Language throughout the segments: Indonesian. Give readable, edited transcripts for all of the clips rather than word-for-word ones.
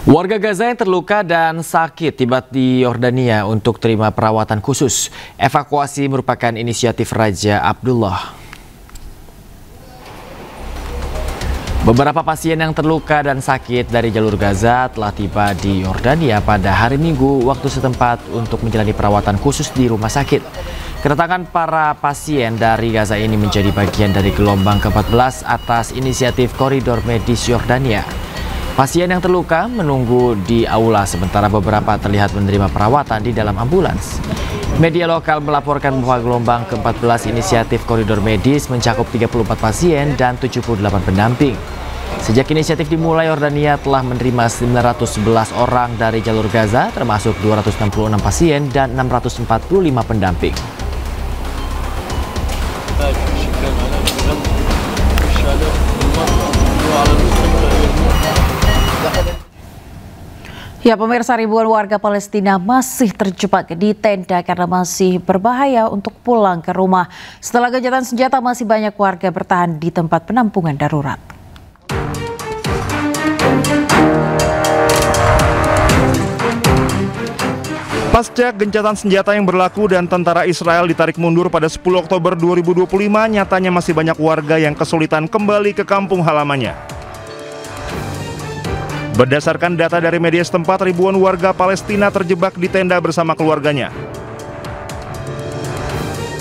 Warga Gaza yang terluka dan sakit tiba di Yordania untuk terima perawatan khusus. Evakuasi merupakan inisiatif Raja Abdullah. Beberapa pasien yang terluka dan sakit dari jalur Gaza telah tiba di Yordania pada hari Minggu waktu setempat untuk menjalani perawatan khusus di rumah sakit. Kedatangan para pasien dari Gaza ini menjadi bagian dari gelombang ke-14 atas inisiatif Koridor Medis Yordania. Pasien yang terluka menunggu di aula sementara beberapa terlihat menerima perawatan di dalam ambulans. Media lokal melaporkan bahwa gelombang ke-14 inisiatif Koridor Medis mencakup 34 pasien dan 78 pendamping. Sejak inisiatif dimulai, Yordania telah menerima 911 orang dari jalur Gaza, termasuk 266 pasien dan 645 pendamping. Ya, pemirsa, ribuan warga Palestina masih terjebak di tenda karena masih berbahaya untuk pulang ke rumah. Setelah gencatan senjata, masih banyak warga bertahan di tempat penampungan darurat. Pasca gencatan senjata yang berlaku dan tentara Israel ditarik mundur pada 10 Oktober 2025, nyatanya masih banyak warga yang kesulitan kembali ke kampung halamannya. Berdasarkan data dari media setempat, ribuan warga Palestina terjebak di tenda bersama keluarganya.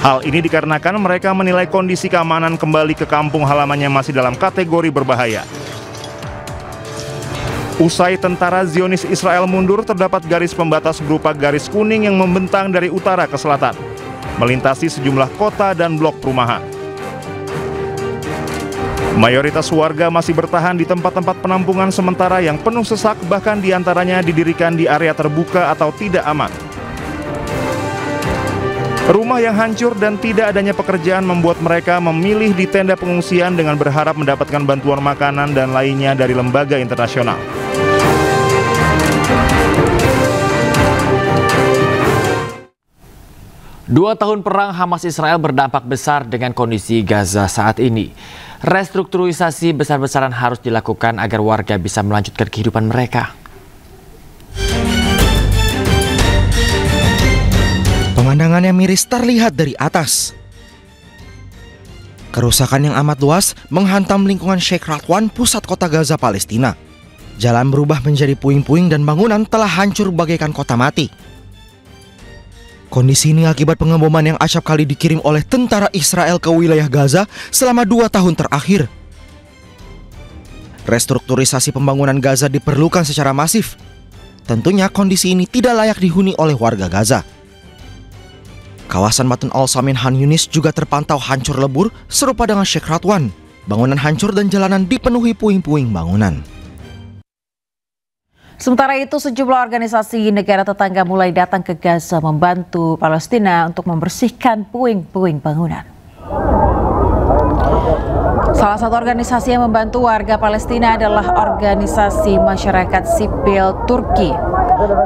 Hal ini dikarenakan mereka menilai kondisi keamanan kembali ke kampung halamannya masih dalam kategori berbahaya. Usai tentara Zionis Israel mundur, terdapat garis pembatas berupa garis kuning yang membentang dari utara ke selatan, melintasi sejumlah kota dan blok perumahan. Mayoritas warga masih bertahan di tempat-tempat penampungan sementara yang penuh sesak, bahkan diantaranya didirikan di area terbuka atau tidak aman. Rumah yang hancur dan tidak adanya pekerjaan membuat mereka memilih di tenda pengungsian dengan berharap mendapatkan bantuan makanan dan lainnya dari lembaga internasional. Dua tahun perang Hamas-Israel berdampak besar dengan kondisi Gaza saat ini. Restrukturisasi besar-besaran harus dilakukan agar warga bisa melanjutkan kehidupan mereka. Pemandangannya miris terlihat dari atas. Kerusakan yang amat luas menghantam lingkungan Sheikh Radwan, pusat kota Gaza, Palestina. Jalan berubah menjadi puing-puing dan bangunan telah hancur bagaikan kota mati. Kondisi ini akibat pengeboman yang acap kali dikirim oleh tentara Israel ke wilayah Gaza selama 2 tahun terakhir. Restrukturisasi pembangunan Gaza diperlukan secara masif. Tentunya kondisi ini tidak layak dihuni oleh warga Gaza. Kawasan Matun Al-Samin Han Yunis juga terpantau hancur lebur serupa dengan Sheikh Radwan. Bangunan hancur dan jalanan dipenuhi puing-puing bangunan. Sementara itu, sejumlah organisasi negara tetangga mulai datang ke Gaza membantu Palestina untuk membersihkan puing-puing bangunan. Salah satu organisasi yang membantu warga Palestina adalah organisasi masyarakat sipil Turki.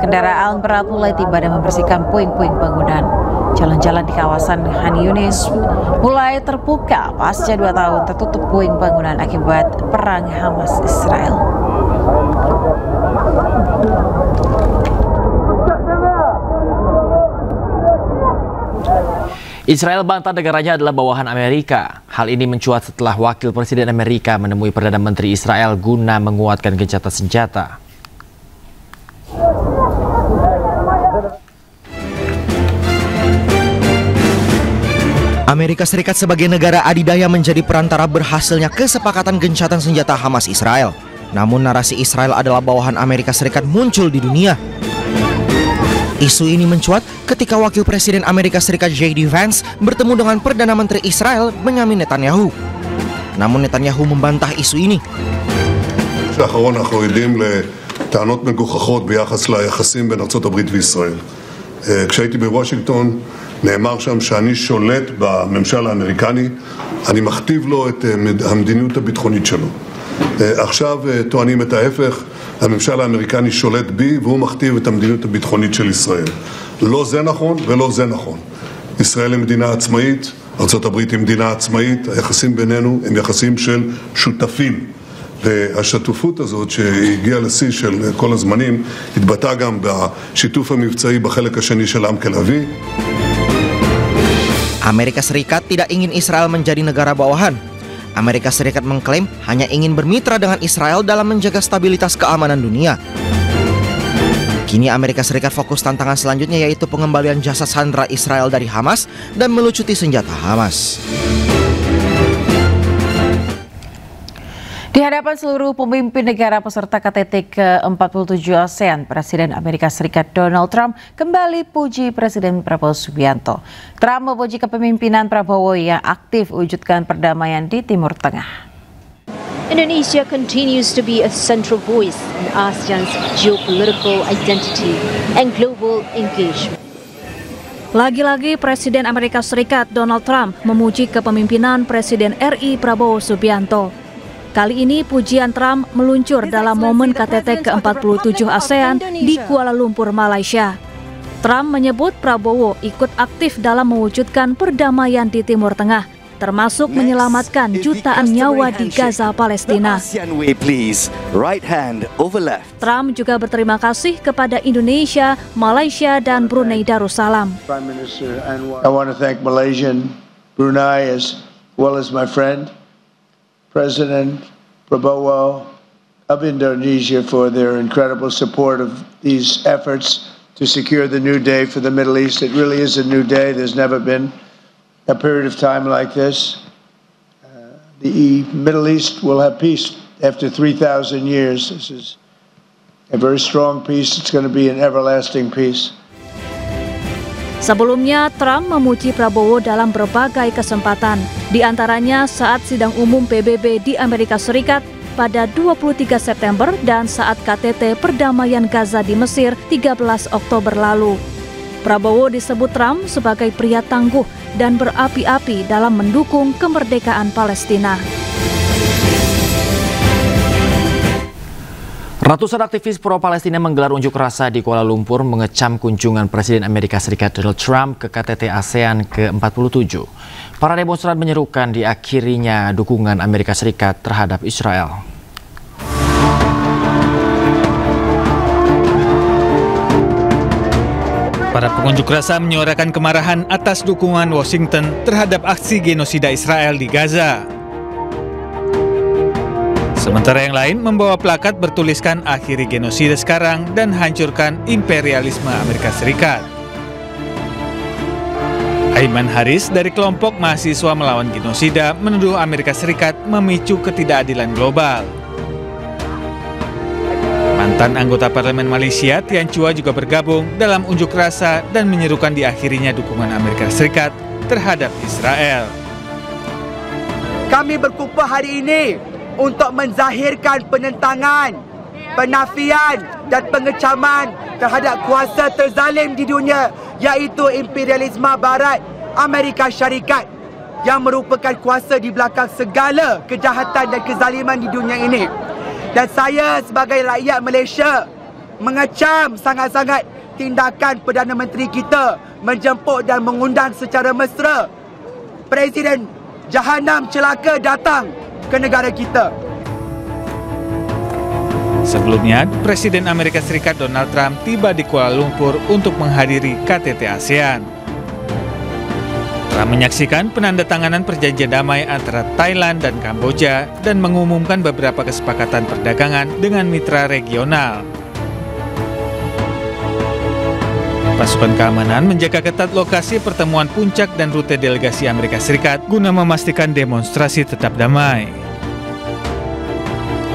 Kendaraan berat mulai tiba dan membersihkan puing-puing bangunan. Jalan-jalan di kawasan Han Yunis mulai terbuka pasca 2 tahun tertutup puing bangunan akibat perang Hamas-Israel. Israel bantah negaranya adalah bawahan Amerika. Hal ini mencuat setelah Wakil Presiden Amerika menemui Perdana Menteri Israel guna menguatkan gencatan senjata. Amerika Serikat sebagai negara adidaya menjadi perantara berhasilnya kesepakatan gencatan senjata Hamas Israel. Namun narasi Israel adalah bawahan Amerika Serikat muncul di dunia. Isu ini mencuat ketika Wakil Presiden Amerika Serikat J.D. Vance bertemu dengan Perdana Menteri Israel Benjamin Netanyahu. Namun Netanyahu membantah isu ini. לאחרון אנחנו עדים לטענות מגוחכות ביחס ליחסים בין ארצות הברית וישראל. כשהייתי בוושינגטון נאמר שם שאני שולט בממשל האמריקני, אני מכתיב לו את המדיניות הביטחונית שלו. עכשיו טוענים את ההפך, הממשל האמריקני שולט בי והוא מכתיב את המדיניות הביטחונית של ישראל. לא זה נכון ולא זה נכון. ישראל היא מדינה עצמאית, ארצות הברית היא מדינה עצמאית, היחסים בינינו הם יחסים של שותפים. והשותפות הזאת שהגיעה לשיא של כל הזמנים התבטאה גם בשיתוף המבצעי בחלק השני של עם כלביא. Amerika Serikat tidak ingin Israel menjadi negara bawahan. Amerika Serikat mengklaim hanya ingin bermitra dengan Israel dalam menjaga stabilitas keamanan dunia. Kini Amerika Serikat fokus tantangan selanjutnya, yaitu pengembalian jasad sandera Israel dari Hamas dan melucuti senjata Hamas. Di hadapan seluruh pemimpin negara peserta KTT ke-47 ASEAN, Presiden Amerika Serikat Donald Trump kembali puji Presiden Prabowo Subianto. Trump memuji kepemimpinan Prabowo yang aktif wujudkan perdamaian di Timur Tengah. Indonesia continues to be a central voice in ASEAN's geopolitical identity and global engagement. Lagi-lagi Presiden Amerika Serikat Donald Trump memuji kepemimpinan Presiden RI Prabowo Subianto. Kali ini pujian Trump meluncur dalam momen KTT ke-47 ASEAN di Kuala Lumpur, Malaysia. Trump menyebut Prabowo ikut aktif dalam mewujudkan perdamaian di Timur Tengah, termasuk menyelamatkan jutaan nyawa di Gaza, Palestina. Trump juga berterima kasih kepada Indonesia, Malaysia, dan Brunei Darussalam. I want to thank Malaysia and Brunei as well as my friend President Prabowo of Indonesia for their incredible support of these efforts to secure the new day for the Middle East. It really is a new day. There's never been a period of time like this. The Middle East will have peace after 3,000 years. This is a very strong peace. It's going to be an everlasting peace. Sebelumnya, Trump memuji Prabowo dalam berbagai kesempatan, di antaranya saat sidang umum PBB di Amerika Serikat pada 23 September dan saat KTT Perdamaian Gaza di Mesir 13 Oktober lalu. Prabowo disebut Trump sebagai pria tangguh dan berapi-api dalam mendukung kemerdekaan Palestina. Ratusan aktivis pro-Palestina menggelar unjuk rasa di Kuala Lumpur mengecam kunjungan Presiden Amerika Serikat Donald Trump ke KTT ASEAN ke-47. Para demonstran menyerukan diakhirinya dukungan Amerika Serikat terhadap Israel. Para pengunjuk rasa menyuarakan kemarahan atas dukungan Washington terhadap aksi genosida Israel di Gaza. Sementara yang lain membawa plakat bertuliskan akhiri genosida sekarang dan hancurkan imperialisme Amerika Serikat. Ayman Haris dari kelompok mahasiswa melawan genosida menuduh Amerika Serikat memicu ketidakadilan global. Mantan anggota parlemen Malaysia Tian Chua juga bergabung dalam unjuk rasa dan menyerukan diakhirinya dukungan Amerika Serikat terhadap Israel. Kami berkumpul hari ini untuk menzahirkan penentangan, penafian dan pengecaman terhadap kuasa terzalim di dunia, iaitu imperialisme Barat Amerika Syarikat yang merupakan kuasa di belakang segala kejahatan dan kezaliman di dunia ini. Dan saya sebagai rakyat Malaysia mengecam sangat-sangat tindakan Perdana Menteri kita menjemput dan mengundang secara mesra Presiden Jahanam celaka datang ke negara kita. Sebelumnya, Presiden Amerika Serikat Donald Trump tiba di Kuala Lumpur untuk menghadiri KTT ASEAN. Trump menyaksikan penandatanganan perjanjian damai antara Thailand dan Kamboja dan mengumumkan beberapa kesepakatan perdagangan dengan mitra regional. Pasukan keamanan menjaga ketat lokasi pertemuan puncak dan rute delegasi Amerika Serikat guna memastikan demonstrasi tetap damai.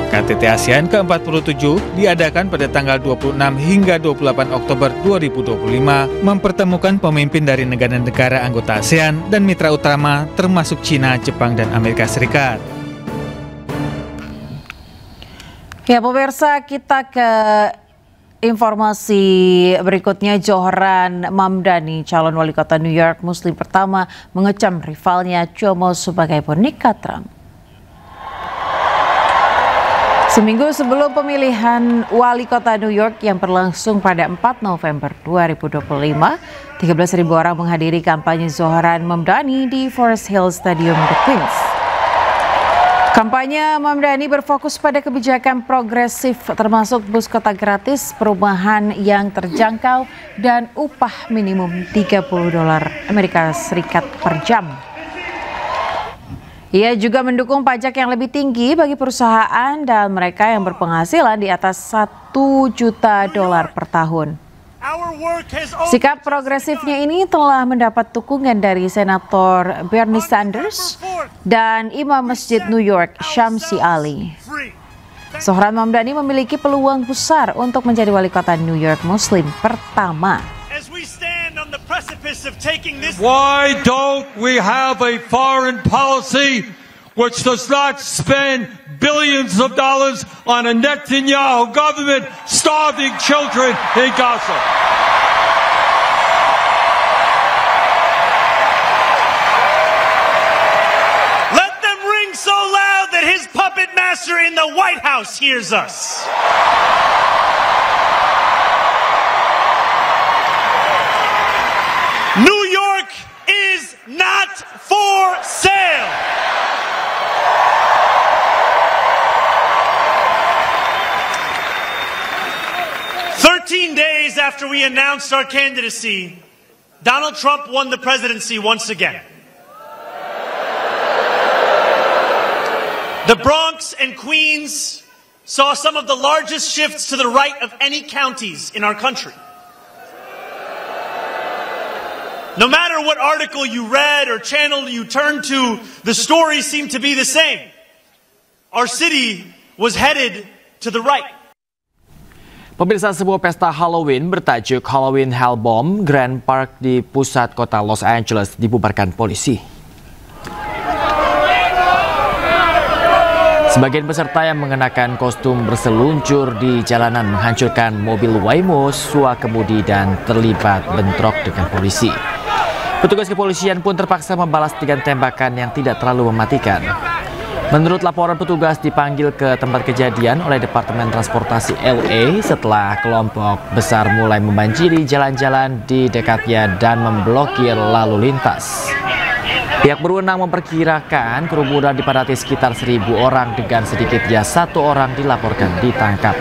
KTT ASEAN ke-47 diadakan pada tanggal 26 hingga 28 Oktober 2025, mempertemukan pemimpin dari negara-negara anggota ASEAN dan mitra utama termasuk China, Jepang, dan Amerika Serikat. Ya pemirsa, kita ke informasi berikutnya. Joran Mamdani, calon wali kota New York Muslim pertama, mengecam rivalnya Cuomo sebagai boneka Trump. Seminggu sebelum pemilihan wali kota New York yang berlangsung pada 4 November 2025, 13.000 orang menghadiri kampanye Zohran Mamdani di Forest Hill Stadium, The Queens. Kampanye Mamdani berfokus pada kebijakan progresif termasuk bus kota gratis, perumahan yang terjangkau, dan upah minimum $30 Amerika Serikat per jam. Ia juga mendukung pajak yang lebih tinggi bagi perusahaan dan mereka yang berpenghasilan di atas $1 juta per tahun. Sikap progresifnya ini telah mendapat dukungan dari Senator Bernie Sanders dan Imam Masjid New York Syamsi Ali. Zohran Mamdani memiliki peluang besar untuk menjadi wali kota New York Muslim pertama. Why don't we have a foreign policy which does not spend billions of dollars on a Netanyahu government starving children in Gaza? Let them ring so loud that his puppet master in the White House hears us. New York is not for sale. Days after we announced our candidacy, Donald Trump won the presidency once again. The Bronx and Queens saw some of the largest shifts to the right of any counties in our country. No matter what article you read or channel you turned to, the stories seemed to be the same. Our city was headed to the right. Pemirsa, sebuah pesta Halloween bertajuk Halloween Hellbomb Grand Park di pusat kota Los Angeles dibubarkan polisi. Sebagian peserta yang mengenakan kostum berseluncur di jalanan menghancurkan mobil Waymo swakemudi dan terlibat bentrok dengan polisi. Petugas kepolisian pun terpaksa membalas dengan tembakan yang tidak terlalu mematikan. Menurut laporan, petugas dipanggil ke tempat kejadian oleh Departemen Transportasi LA setelah kelompok besar mulai membanjiri jalan-jalan di dekatnya dan memblokir lalu lintas. Pihak berwenang memperkirakan kerumunan dipadati sekitar 1.000 orang dengan sedikitnya 1 orang dilaporkan ditangkap.